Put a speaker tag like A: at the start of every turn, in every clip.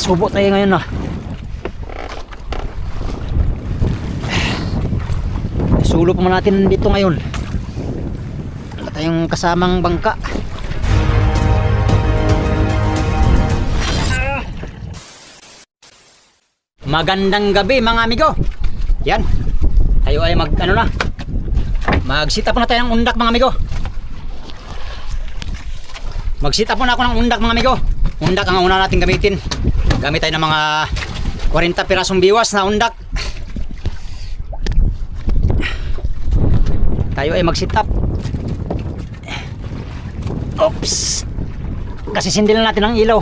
A: subo tayo ngayon na. Sulo pa man natin dito ngayon. Wala tayong kasamang bangka. Magandang gabi mga amigo. Yan. Tayo ay magsita po na tayo ng undak mga amigo. Magsita po na ako ng undak mga amigo. Undak ang una natin gamitin. Gamit tayo ng mga 40 pirasong biwas na undak. Tayo ay mag-sit up. Oops. Kasi sindilan natin ang ilaw.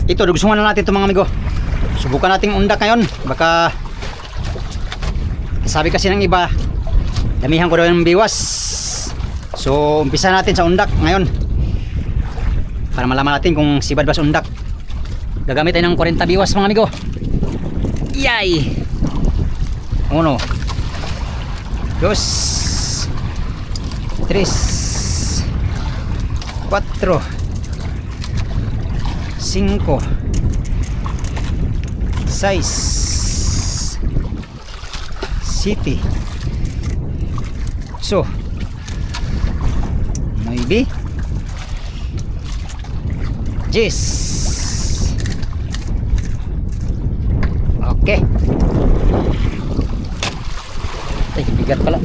A: Ito, dugsungan na natin ito mga amigo. Subukan natin undak ngayon. Baka sabi kasi ng iba, damihan ko daw yung biwas. So umpisa natin sa undak ngayon para malaman natin kung sibad ba sa undak. Gagamit tayo ng 40 biwas mga amigo. Yay! 1 2 3 4 5 6 7 so maybe yes. Okay. Ay, bigat pala.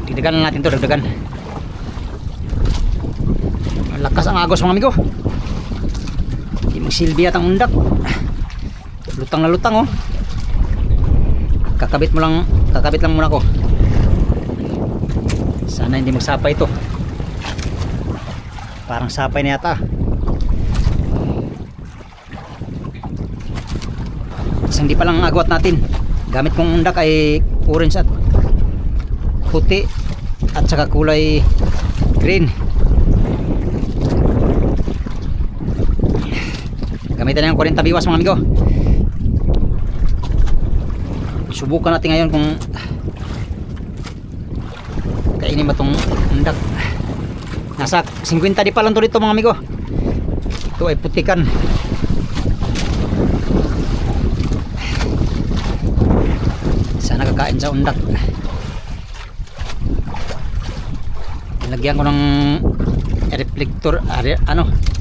A: Dagdagan na natin to, dagdagan. Lakas ang agos mga amigo. Hindi magsilbi at ang undak. Lutang na lutang oh. Kakabit lang muna ko. Sana hindi magsapay ito. Parang sapay na yata. Isang di pa lang agwat natin. Gamit kong undak ay orange at puti at saka kulay green. Gamitin na yung 40 biwas mga amigo. Subukan natin ngayon kung kainin ba itong undak. Nasa 50 di pa lang to dito mga amigo. Ito ay putikan. Sana kakain sa undak. Lagyan ko ng reflector,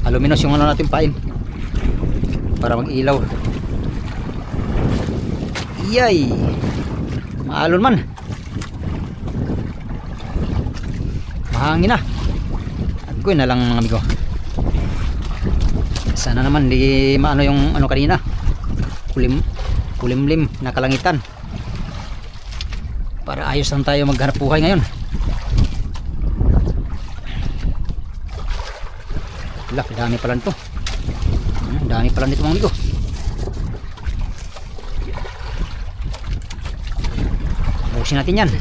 A: aluminous yung natin pain para mag-ilaw. Yay! Maalon man. Mahangin na. Agoy na lang mga amigo. Sana naman di maano yung kanina. Kulimlim na kalangitan. Para ayos lang tayo maghanap buhay ngayon. Wala, dami pala nito. Dami pala nito mga amigo. Bukusin natin yan.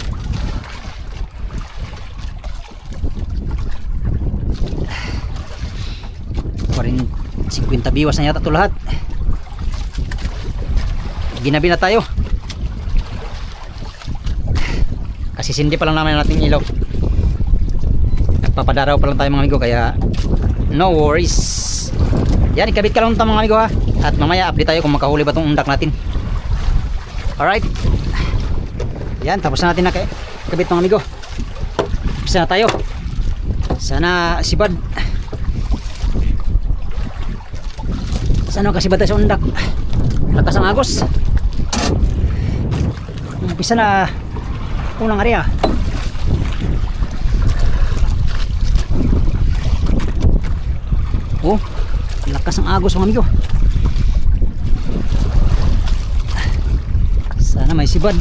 A: Parin 50 biwas na yata ito lahat. Ginabi na tayo. Kasi sindi pa lang naman natin ilaw. Nagpapadaraw pa lang tayo mga amigo, kaya no worries. Yan, ikabit ka lang ito mga amigo ha. At mamaya update tayo kung makahuli ba itong undak natin. Alright. Yan, tapos na natin nakabit mga amigo. Bisa na tayo. Sana sibad. Sana kasibad tayo sa undak. Lakas ang agos. Umpisa na unang area. Oh, lakas ang agos mga amigo. Sana may sibad.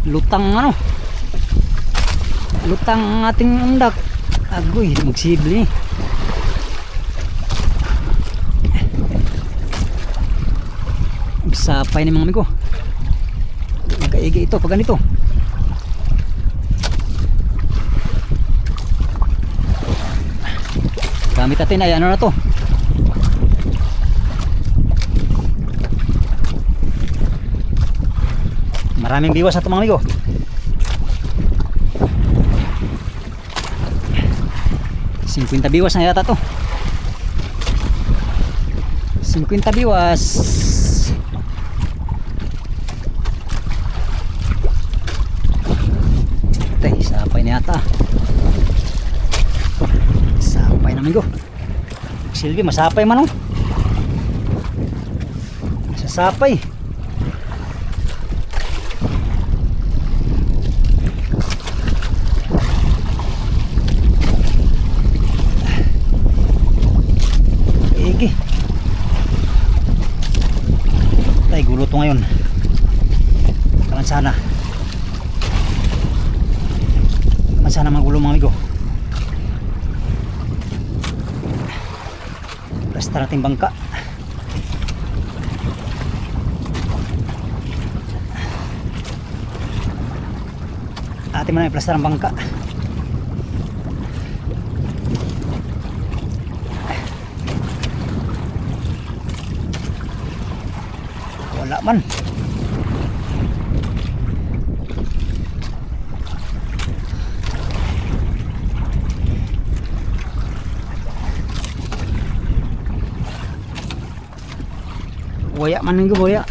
A: Lutang lutang ang ating undak. Agoy, magsibli. Sapay ni mga amigo. Magkaigi ito pag ganito. Gamit natin ay ano na to, Maraming biwas na ito mga amigo. Cinquenta biwas na yata to. 50 biwas. Tay, sapay na yata. Sapay na amigo. Silvi, masapay man oh. Masasapay. Igi. Tay, gulo to ngayon. Kaman sana magulo mga amigo. Basta natin bangka. Atin mo na i-plaster ang bangka. Wala man. Boya man ning boya.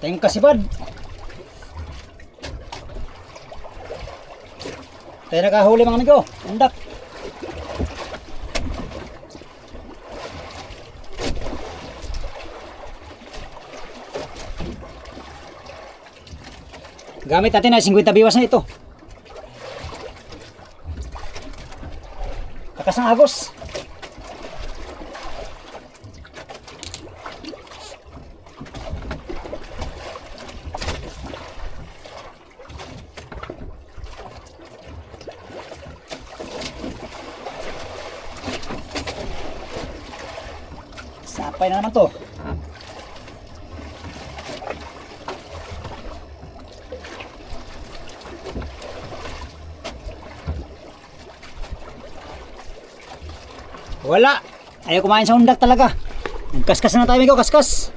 A: Tayong kasibad. Tayo nakahuli mga amigo. Undak. Gamit natin na 50 biwas na ito. Kakasang agos. Sapay na naman to. Wala. Ayaw kumain sa undak talaga. Nagkaskas na tayo amigo, kaskas.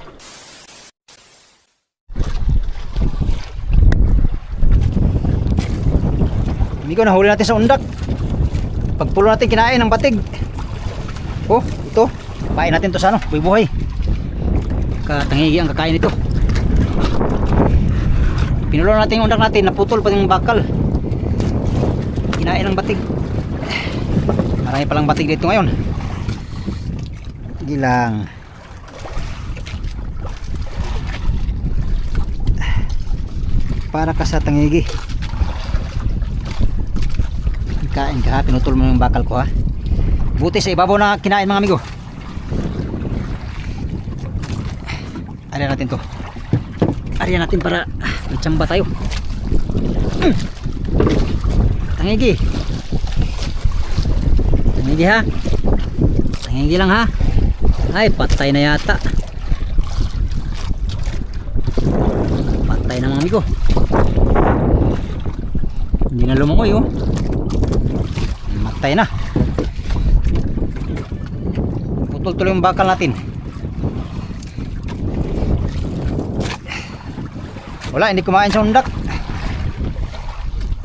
A: Amigo, nahuli natin sa undak. Pagpulo natin kinain ng batig. Oh, ito. Pain natin to sa ano, buhay-buhay. Katangigi ang kakain ito. Pinulo natin yung undak natin, naputol pa yung bakal. Kinain ng batig. Marami palang batig dito ngayon. Gilang. Para ka sa tangigi. Kain ka ha, pinutol mo yung bakal ko ha. Buti sa ibabaw na kinain mga amigo. Ariyan natin to. Ariyan natin para may tsamba tayo. Tangigi. Tangigi ha. Tangigi lang ha. Ay, patay na yata. Patay na mga amigo. Hindi na lumangoy oh. Matay na. Putol tuloy yung bakal natin. Wala, hindi kumain sa undak.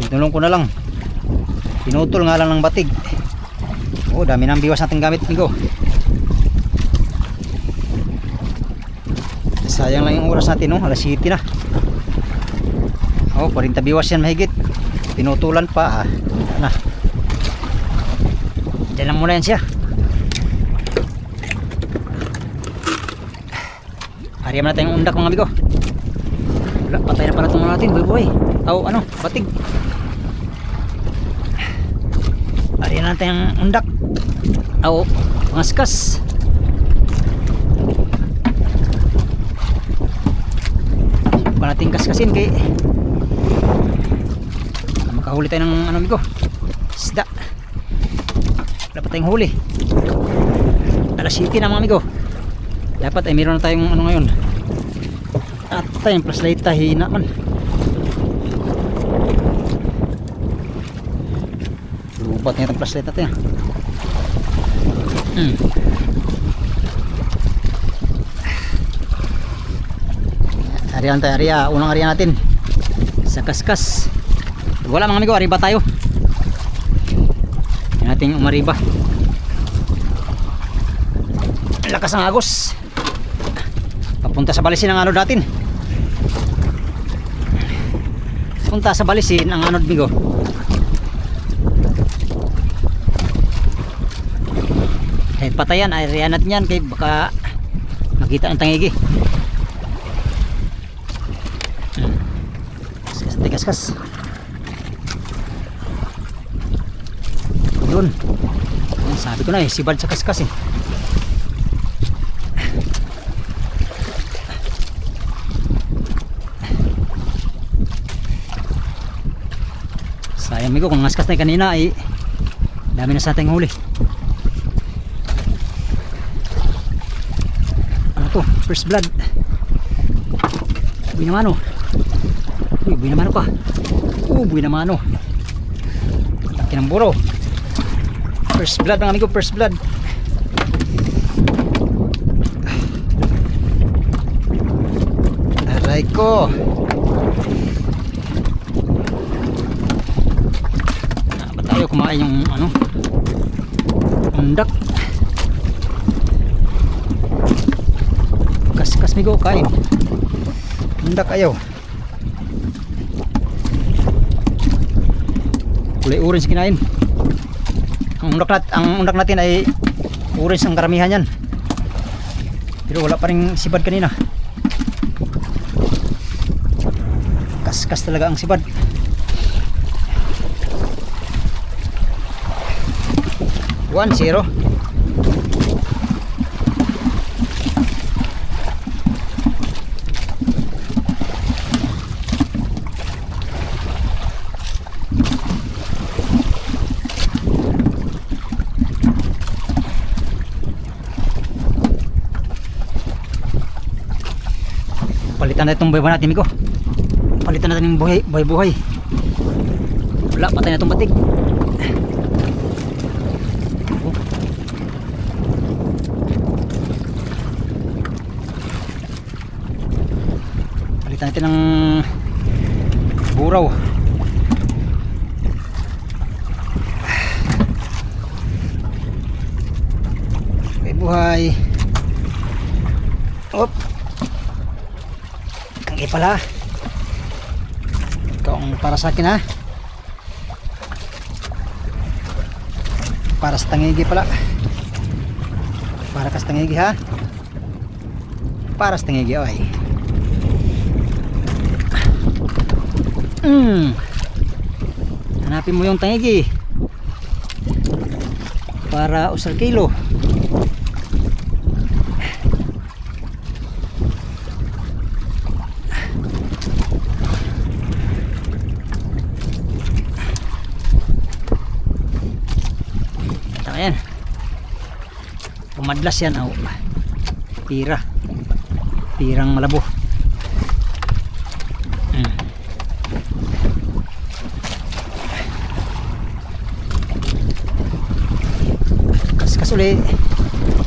A: Pinulong ko na lang. Pinutol nga lang ng batig. Oh, dami ng biwas natin gamit amigo. Sayang lang yung oras natin, no? Alas 7 na. Oh, 40 biwas yan mahigit. Pinutulan pa, na. Diyan lang muna yan siya. Ariyan na tayong undak mga amigo. Wala, patay na pala itong natin, boy. Oh, ano, batig. Ariyan natin ang undak. Oh, pangaskas. Pa natin kaskasin kay makahuli tayo ng ano amigo, isda. Dapat tayong huli. Alas 7 na mga amigo. Dapat ay meron na tayong ano ngayon. At tayong flashlight hina man. Lubat na itong flashlight natin. Ariyan tayo, unang ariyan natin sa kaskas. Wala mga amigo, ariba tayo. Yan nating umariba. Lakas ng agos. Papunta sa balisin ang anod natin. Punta sa balisin ang anod amigo. Kahit patayan, ariyan natin yan kay baka makita ang tangigi. Kaskas. Yun. Sabi ko na sibad sa kaskas eh. Sayang amigo, kung ngaskas tayo kanina ay dami na sa ating huli. Ano to? First blood. Buhay naman oh. Buhay naman pa. Buhay naman oh. Laki ng buro. First blood mga amigo, first blood. Aray ko. Ba tayo kumain yung ano? Undak. Kas migo kain. Undak ayaw. Kulay orange kinain. Ang undak natin ay orange ang karamihan yan. Pero wala pa rin sibad kanina. Kaskas talaga ang sibad. One zero. Palitan na itong buhay natin amigo. Palitan natin yung buhay. Wala, patay na itong batig. Palitan natin ng buraw. Buhay. Op. Pala ito ang para sa akin ha, para sa tangigi pala, para kas tangigi ha, para sa tangigi ay hanapin mo yung tangigi para usal kilo. Ayan, pumadlas yan. Oh. Pirang malabo. Kaskas uli.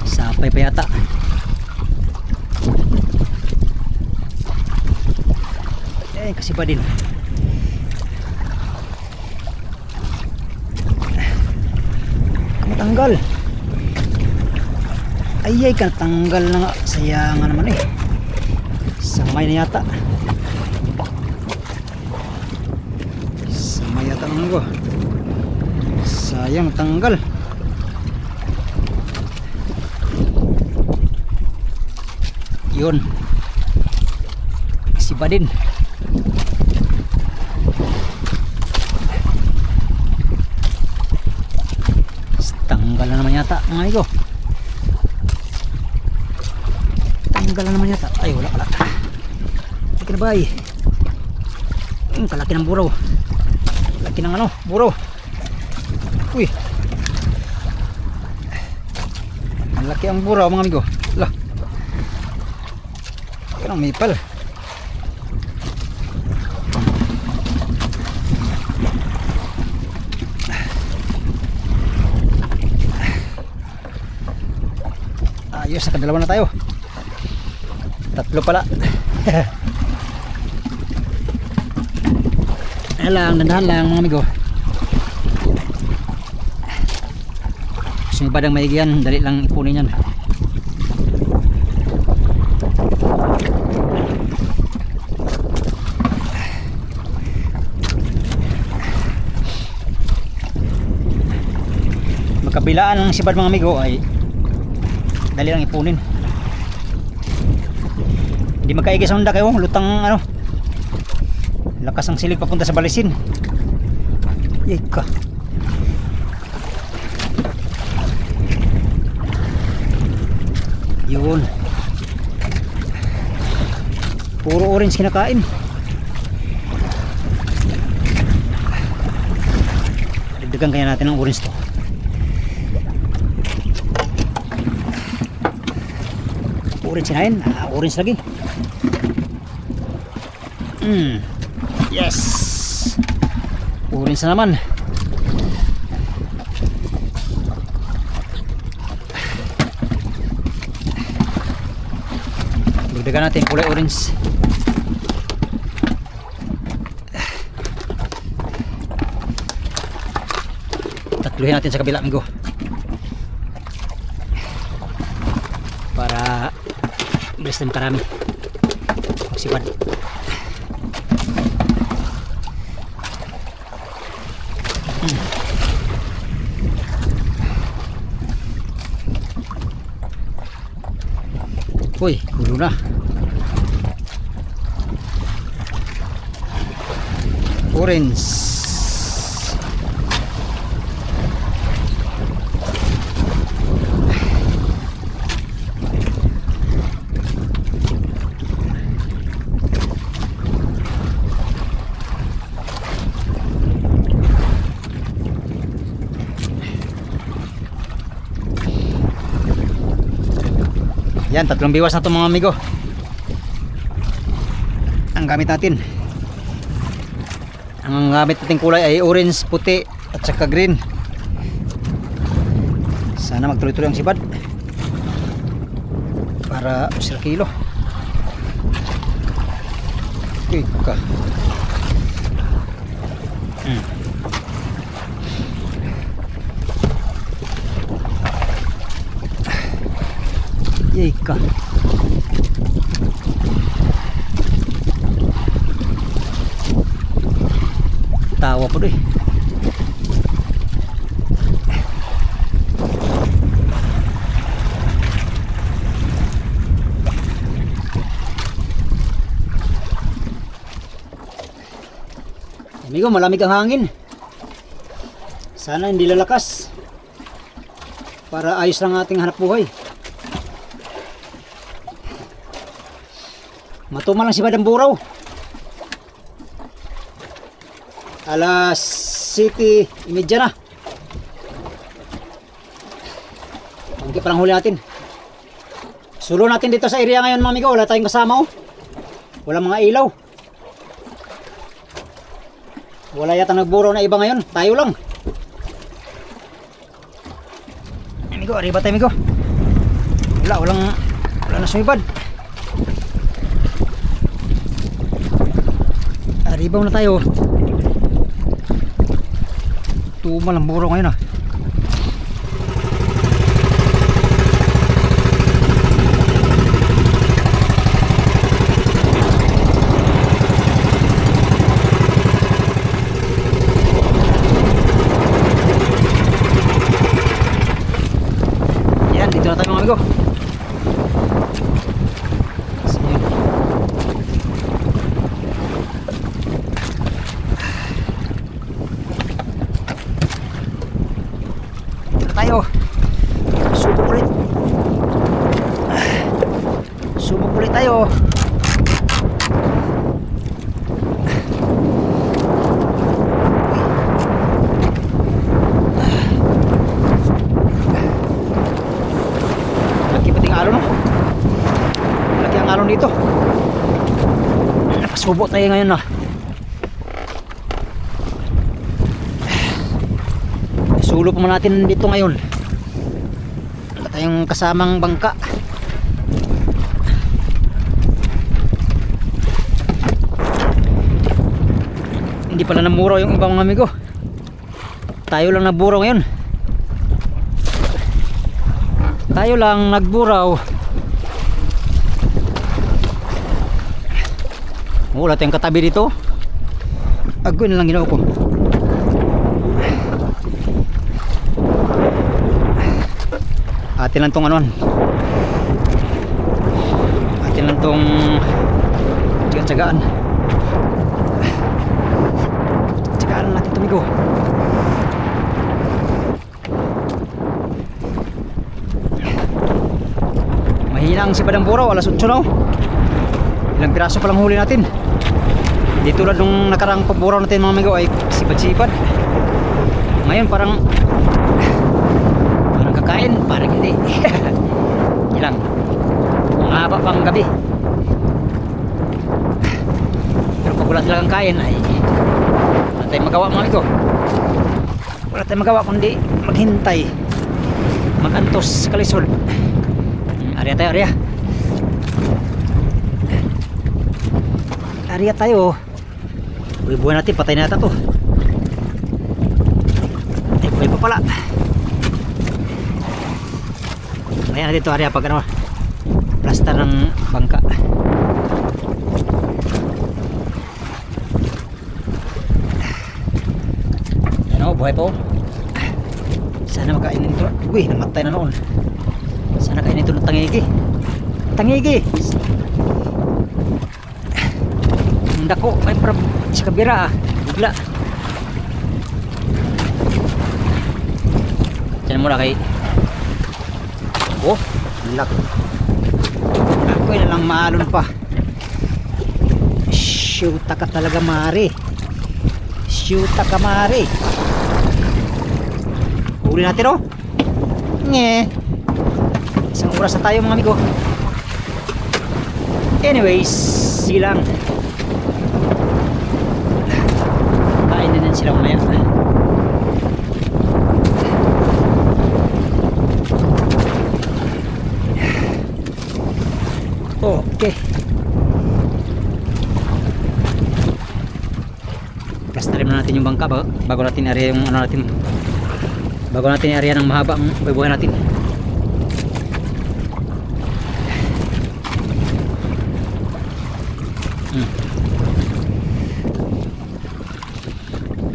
A: Sapay pa yata. Kasi pa din. Tanggal. Ay kan tanggal na nga. Sayangan naman eh. Samay na yata. Samay yata naman ko. Sayang tanggal. Yun. Siba din. Tanggal na naman yata mga amigo. Tanggal na naman yata. Ay wala pala. Laki na ba eh. Kalaki ng buraw. Laki ng ano, buraw. Uy. Malaki ang buraw mga amigo. Lah. Kanang maple. Ayos, nakadalawa na tayo. Tatlo pala. Ayan lang, dandahan lang mga amigo. Gusto nyo ba ng maigi yan? Dali lang ipunin yan. Magkabilaan ng sibad mga amigo ay dali lang ipunin. Hindi magkaigi sa Honda kayo, lutang ano. Lakas ang silig papunta sa balisin. Yay ka. Yun. Puro orange kinakain. Dagdagan kaya natin ng orange to. Orange sinain, orange lagi. Yes. Orange na naman. Dagdagan natin kulay orange. Tatluhin natin sa kabila amigo. Para bilis na makarami. Magsipad. Uy, gulo na. Orange. Yan, tatlong biwas na ito mga amigo. Ang gamit natin. Ang gamit nating kulay ay orange, puti at saka green. Sana magtuloy-tuloy ang sibad para usir kilo. Okay ka. Yay ka. Tawa po doy. Amigo, malamig ang hangin. Sana hindi lalakas para ayos lang ating hanap buhay. Matumal lang si Madam Buraw. Alas 7:30 na. Hindi pa lang huli natin. Sulo natin dito sa area ngayon mga amigo. Wala tayong kasama oh. Wala mga ilaw. Wala yata nagburaw na iba ngayon. Tayo lang. Amigo, arriba tayo amigo. Wala na sumibad. Arriba na tayo. Tumal ang buraw ngayon ah. Yan, dito na tayo mga amigo. tayo. Subok ulit. Subok ulit tayo. Laki pating alon, no? Laki ang alon dito. Nakasubo tayo ngayon, na. Sulo pa natin dito ngayon. Wala tayong kasamang bangka. Hindi pala namuraw yung ibang mga amigo. Tayo lang nagburaw ngayon. Tayo lang nagburaw. Wala tayong katabi dito. Agoy na lang ginawa ko. Atin lang tong anuan. Atin lang tong tiyagaan. Tiyagaan natin tumigo. Mahina ang sipad ng buraw. Alas 8 na. Ilang piraso pa lang huli natin. Di tulad nung nakarang paburaw natin mga amigo ay sipad-sipad. Ngayon parang kakain, parang hindi. Ilang mahaba pang gabi. Pero pag wala silang kain ay wala tayong magawa mga amigo. Wala tayong magawa kundi maghintay, magantos kalisod. Area tayo, area. Area tayo. Buhay natin, patay na ata to. Ay buhay pa pala. Ayan dito area pag ano, plaster ng bangka. Ano, buhay po. Sana makainin ito. Uy, namatay na noon. Sana kainin ito ng tangigi. Tangigi. Ang dako, may parang sa kabira ah. Bigla. Diyan muna kay oh, lak. Ako'y na lang maalon pa. Shoota ka talaga, mare. Shoota ka, mare. Huli natin, oh. Nye. Isang oras na tayo, mga amigo. Anyways, silang. Kain na din sila mamaya. Okay. Plasterin na natin yung bangka bago natin area yung ano natin. Bago natin area ng mahaba ang buhay natin.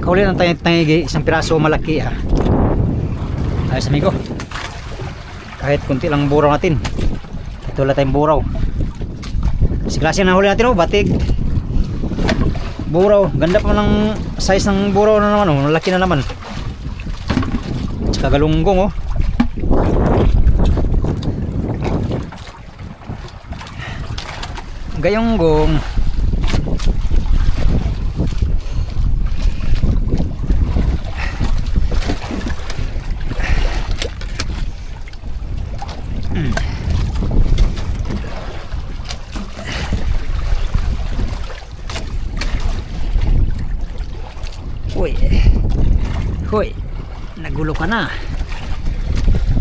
A: Kauli ng tangigi, isang piraso malaki ha. Ayos amigo. Kahit kunti lang buraw natin. Ito wala tayong buraw. Si klase na huli natin, oh, batig. Buraw, ganda pa ng size ng buraw na naman, oh, laki na naman. Tsaka galunggong, oh. Gayonggong. Hoy, hoy, nagulo ka na.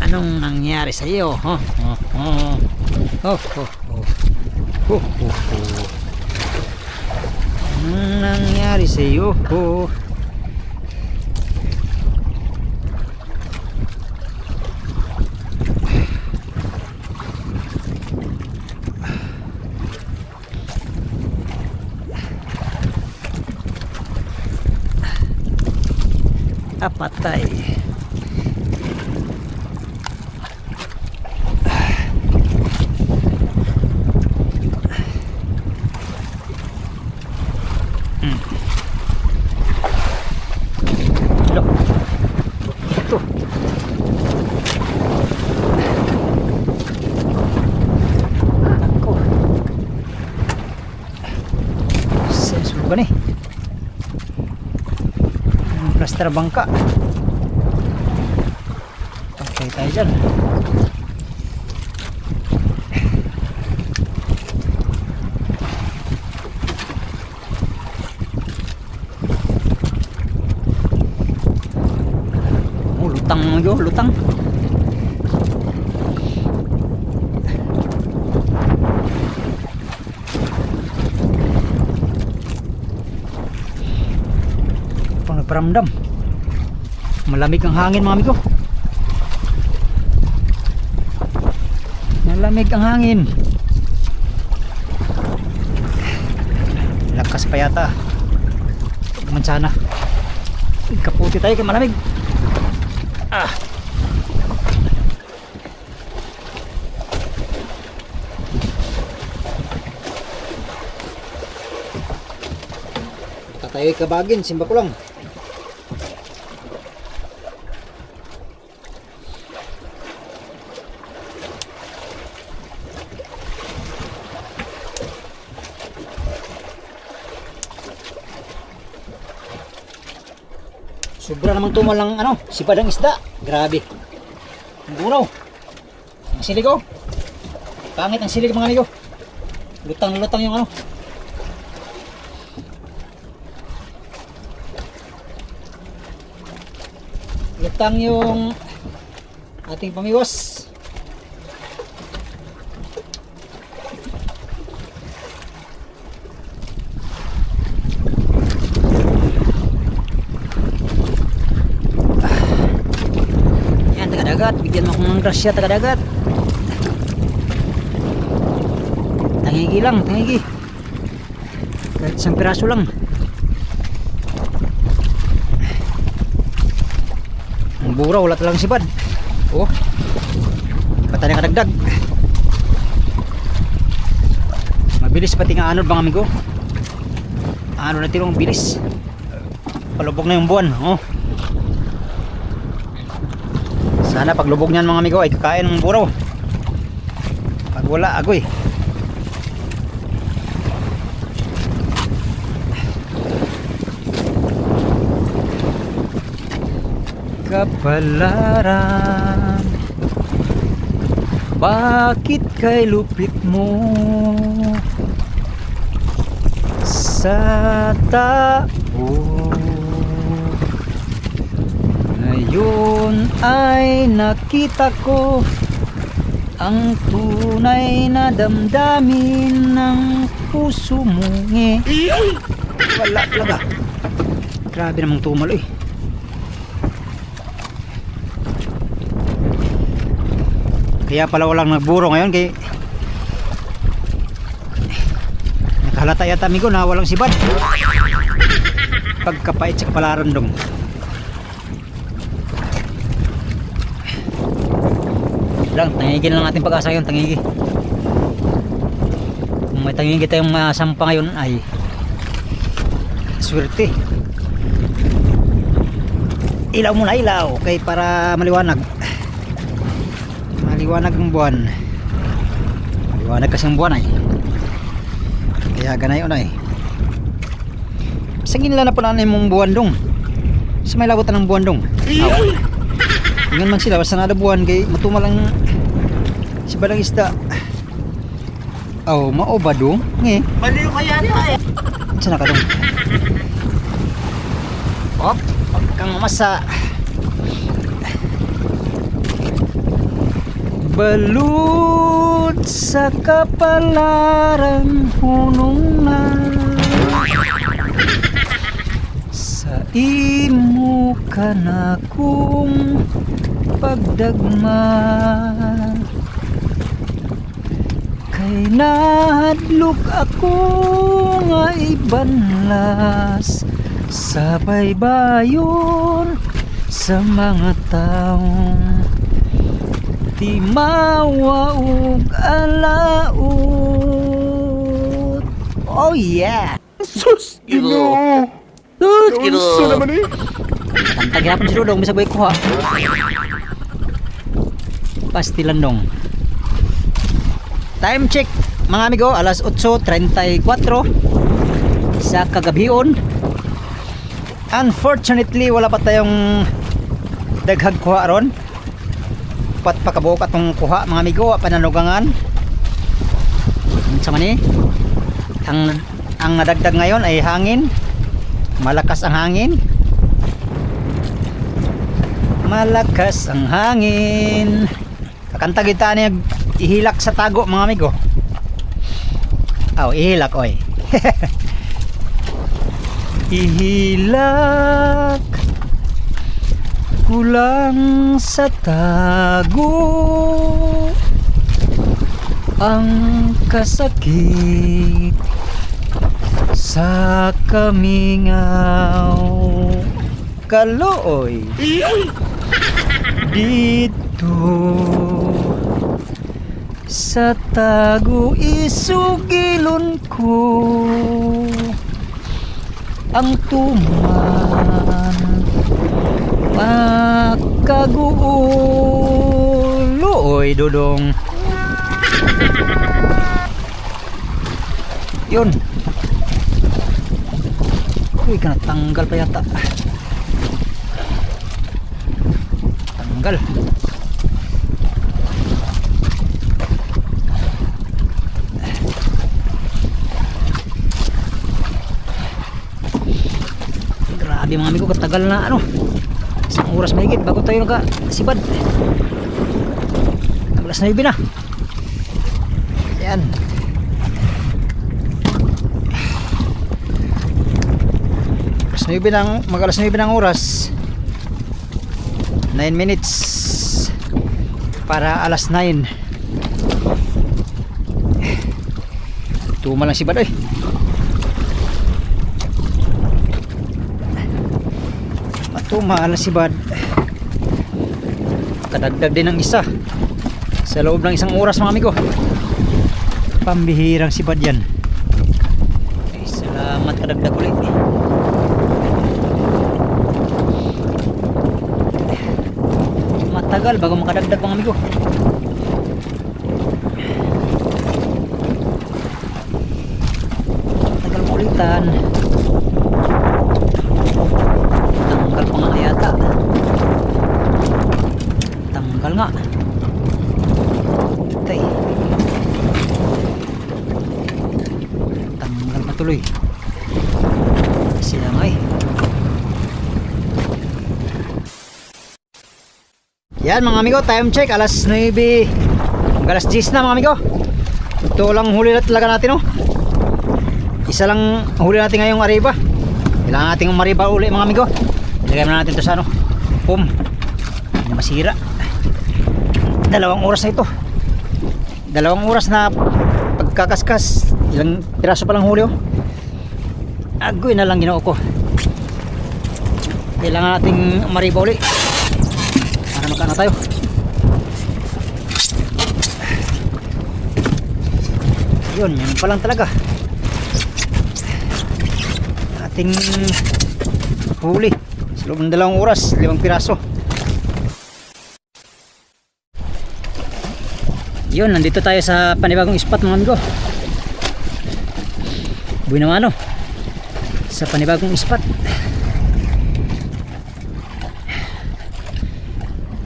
A: Anong nangyari sa iyo? Oh, oh, oh. Oh, oh, oh. Oh, oh, oh. Anong nangyari sa iyo? Oh. Patay. Ito. Tara bangka. Okay tayo dyan. Oh, lutang mga amigo, lutang. Nagparamdam, malamig ang hangin mga amigo, malamig ang hangin, lakas pa yata. Huwag naman sana, kaputi tayo kay malamig. Tayo kabagin, simba ko lang. Sobra namang tumalang sipad ang isda. Grabe. Ang buraw. Ang silig oh. Pangit ang silig mga amigo. Lutang na lutang yung lutang yung ating pamiwas. Taga-dagat, bigyan mo akong grasya taga-dagat. Tangigi lang, tangigi. Kahit isang piraso lang. Ang bura, wala talang sipad. Oh, pata na kadagdag. Mabilis pati nga anod mga amigo. Ano na tinong bilis. Palubog na yung buwan. Oh, sana paglubog niyan mga amigo ay kakain ng buraw. Pag wala, agoy. Kapalaran, bakit kay lupit mo sa tao? Ngayon ay nakita ko ang tunay na damdamin ng puso mo. Wala talaga. Grabe namang tumal eh. Kaya pala walang nagburo ngayon kay nakahalata yata amigo na walang sibad. Pagkapait sa kapalaran dong. Lang, tangigin lang natin pag-asa yun, tangigi. Kung may tangigi tayong masampa ngayon ay swerte. Ilaw muna, ilaw, okay, para maliwanag. Maliwanag ng buwan. Maliwanag kasi ang buwan ay. Kaya ganayon ay. Sagin nila na pala na yung buwan dong. Sa may labutan ng buwan dong. Ngayon man sila, basta nada buwan kay matumal lang si balang isda. Oh, maoba dong.
B: Maliw kaya niya eh.
A: Saan ka dong? Hop, huwag kang masa. Balut sa kapalaran hunong na sa imo ka na kung pagdagma kay nahadlok ako nga ibanlas sa baybayon sa mga taong di mawa ug alaot. Oh yeah.
B: Sus! Ginoo! Sus! Ginoo! Naman eh!
A: Kanta gihapon si Dodong bisag bay kuha. Pastilan dong. Time check mga amigo, alas 8:34 sa kagabion. Unfortunately, wala pa tayong daghag kuha ron. Pat pakabuok atong kuha mga amigo, pananugangan. Sa mani, ang nadagdag ngayon ay hangin. Malakas ang hangin. Malakas ang hangin. Kakanta kita niya ihilak sa tago mga amigo. Ihilak oy. Ihilak kulang sa tago ang kasakit sa kamingaw kalooy dito sa tago isugilon ko ang tuman makaguuloy dodong yun. Uy, tanggal pa yata. Tanggal. Grabe mga amigo, katagal na ano. Isang oras mahigit bago tayo nagkasibad. Alas 9 na. Ayan. Mag-alas 9 ng oras. 9 minutes para alas 9. Tuma lang sibad oy. Matuma lang sibad. Kadagdag din ng isa sa loob ng isang oras mga amigo. Pambihirang sibad yan. Ay, salamat kadagdag ulit. Matagal bago makadagdag mga amigo. Matagal mo ulitan. Tanggal pa nga yata. Tanggal nga. Tay. Tanggal patuloy. Sila nga eh. Yan mga amigo, time check alas 9. Alas 10 na mga amigo. Ito lang huli na talaga natin oh. Isa lang huli natin ngayong ariba. Kailangan natin mariba uli mga amigo. Ilagay na natin ito sa ano, pum. Hindi masira. 2 oras na ito. 2 oras na pagkakaskas. Ilang piraso pa lang huli oh. Agoy na lang ginoo ko. Kailangan nating mariba uli. Magkano tayo? Yun pa lang talaga ating huli sa loob ng 2 oras, 5 piraso. Yun, nandito tayo sa panibagong spot mga amigo. Buhay naman sa panibagong spot.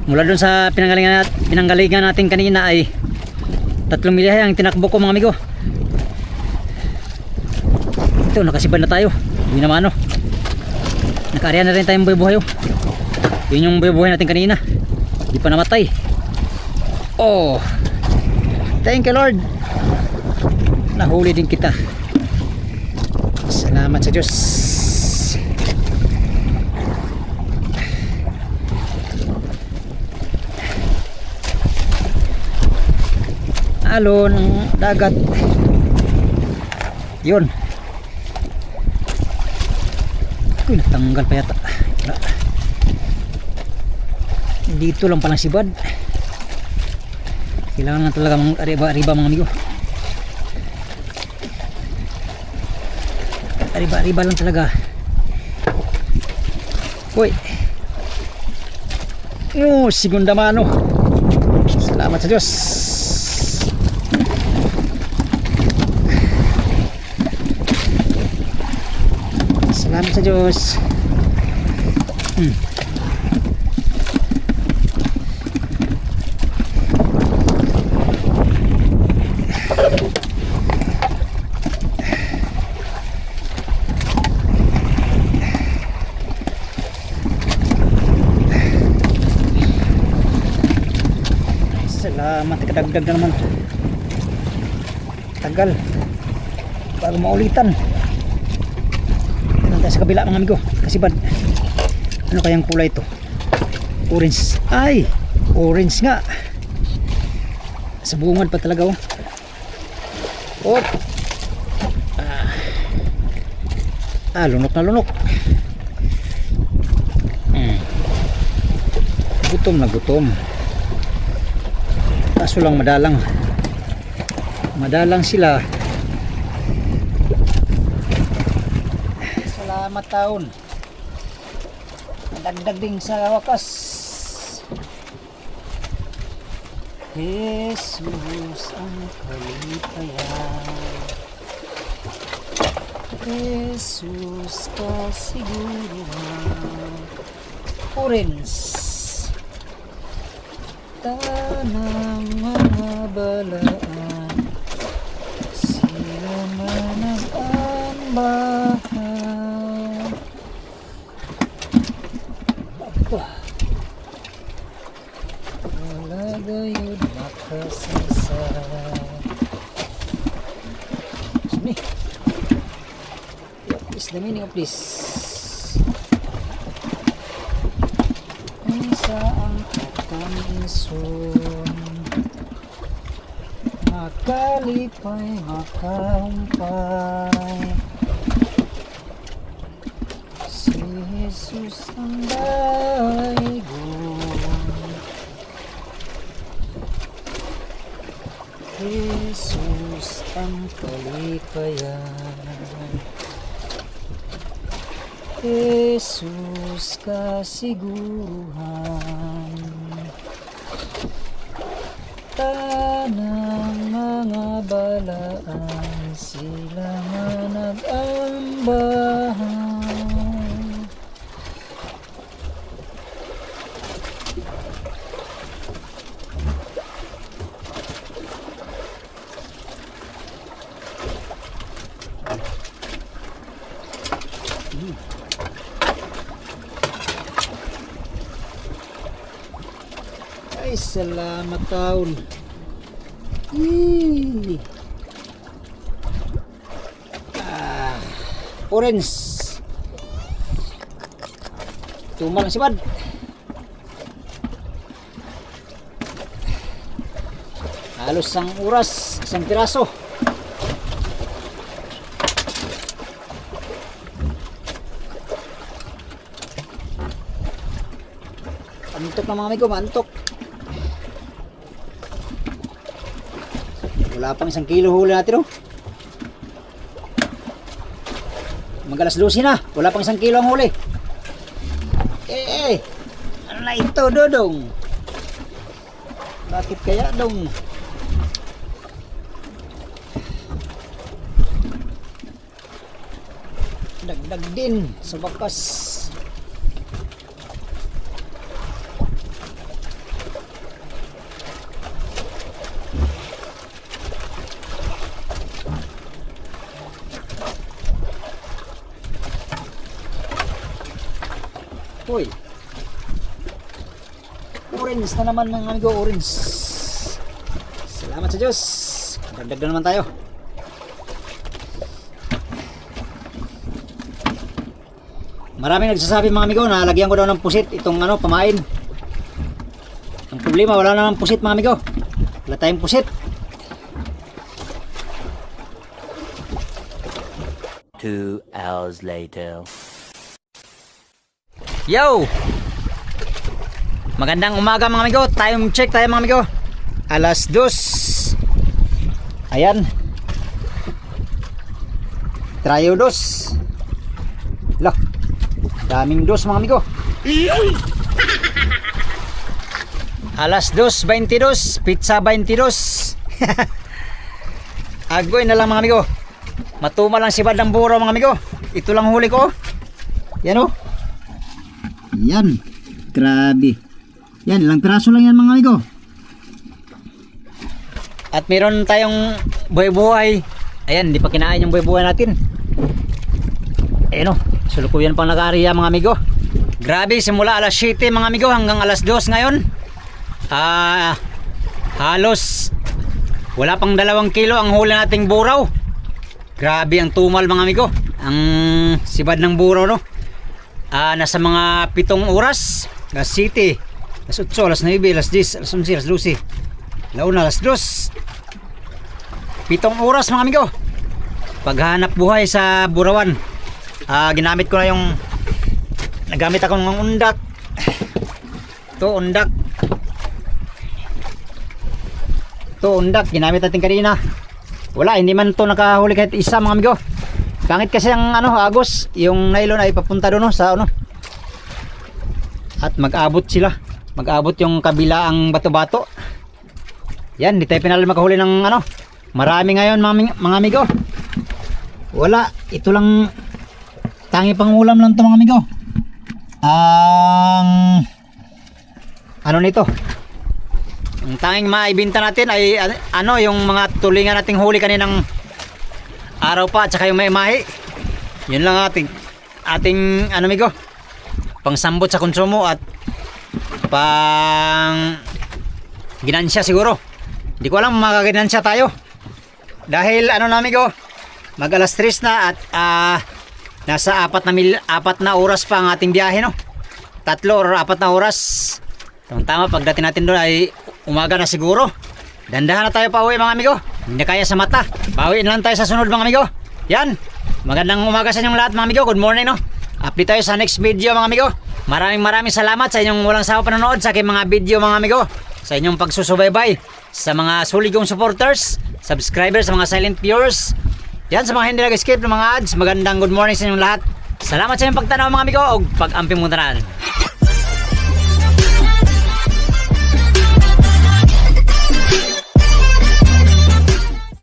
A: Mula dun sa pinanggalingan natin kanina ay 3 milya ang tinakbo ko mga amigo. Ito, nakasibad na tayo. Yun naman nakaarya na rin tayong buhay-buhay Yun yung buhay-buhay natin kanina. Hindi pa namatay. Oh, thank you Lord. Nahuli din kita. Salamat sa Diyos. Alon ng dagat. Yun. Uy, natanggal pa yata. Wala. Dito lang palang sibad. Kailangan na talaga mga ariba mga amigo. Ariba lang talaga. Uy. Segunda mano. Salamat sa Diyos. Salamat sa Diyos. Salamat, kadagdag na naman. Tagal bago maulitan. Ano tayo sa kabila mga amigo? Kasi ba ano kayang kulay ito? Orange. Ay, orange nga. Sa bungad pa talaga oh. Oh. Lunok na lunok. Gutom na gutom. Kaso lang madalang. Madalang sila. Salamat taon. Dagdag din sa wakas. Jesus ang kalipayan. Jesus kasiguruhan. Orange. Tanang mga balaan, sila manag-ambahan. Wala gayud makasasa. Excuse me. What is the meaning of this? Saan akan isun, makalipay, makahumpay, si Jesus ang daigong. Jesus ang kalipayan. Jesus kasiguruhan. Tanang mga balaan, sila manag-ambahan. Ay, salamat taon. Orange. Tumal si Bad. Halos isang oras, isang piraso. Antok na mga amigo, mantok. Wala pang 1 kilo huli natin oh. Magalas 12 na, wala pang 1 kilo ang huli. Ano na ito dodong? Bakit kaya dong? Dagdag din sa bakas. Hoy, orange na naman mga amigo, orange. Salamat sa Diyos. Dagdag na naman tayo. Maraming nagsasabi mga amigo na lagyan ko daw ng pusit itong ano, pamain. Ang problema, wala namang pusit mga amigo. Wala tayong pusit.
B: 2 hours later.
A: Yo! Magandang umaga mga amigo. Time check tayo mga amigo. 2:00. Ayan. Trayo 2. Lah. Daming 2 mga amigo. 2:22. Pizza 22. Agoy na lang mga amigo. Matuma lang si Bad ng buro mga amigo. Ito lang huli ko. Yan oh. Yan. Grabe. Yan, ilang piraso lang yan mga amigo. At meron tayong buhay-buhay. Ayan, hindi pa kinain yung buhay-buhay natin. Ayan o, sulukuyan pang nag-aariya mga amigo. Grabe, simula alas 7 mga amigo hanggang alas 2 ngayon. Halos wala pang 2 kilo ang huli nating buraw. Grabe ang tumal mga amigo. Ang sibad ng buraw no. Nasa mga 7 oras. Alas 7, alas 8, alas 9, alas 10, alas 11, alas 12. Launa alas 2. 7 oras mga amigo. Paghanap buhay sa burawan. Ginamit ko na yung nagamit ako ng undak. Ito undak. Ito undak ginamit natin kanina. Wala, hindi man to nakahuli kahit isa mga amigo. Pangit kasi ang agos, yung nylon ay papunta doon sa at mag-abot sila. Mag-abot yung kabila ang bato-bato. Yan, di tayo pinala makahuli ng marami ngayon mga amigo. Wala, ito lang tangi pang ulam lang to mga amigo. Nito? Ang tanging maibenta natin ay yung mga tulingan nating huli kaninang araw pa at saka yung may mahi. Yun lang ating amigo. Pangsambot sa konsumo at pang ginansya siguro. Hindi ko alam makaginansya tayo. Dahil amigo, mag alas 3 na at nasa 4 na oras pa ang ating biyahe no. 3 or 4 na oras. Tama pagdating natin doon ay umaga na siguro. Dandahan na tayo pa uwi mga amigo. Hindi na kaya sa mata. Bawiin lang tayo sa sunod mga amigo. Yan. Magandang umaga sa inyong lahat mga amigo. Good morning no. Update tayo sa next video mga amigo. Maraming salamat sa inyong walang sawa panonood sa aking mga video mga amigo. Sa inyong pagsusubaybay. Sa mga suligong supporters. Subscribers, sa mga silent viewers. Yan sa mga hindi nag-escape ng mga ads. Magandang good morning sa inyong lahat. Salamat sa inyong pagtanaw mga amigo. O pag-amping mo tanan.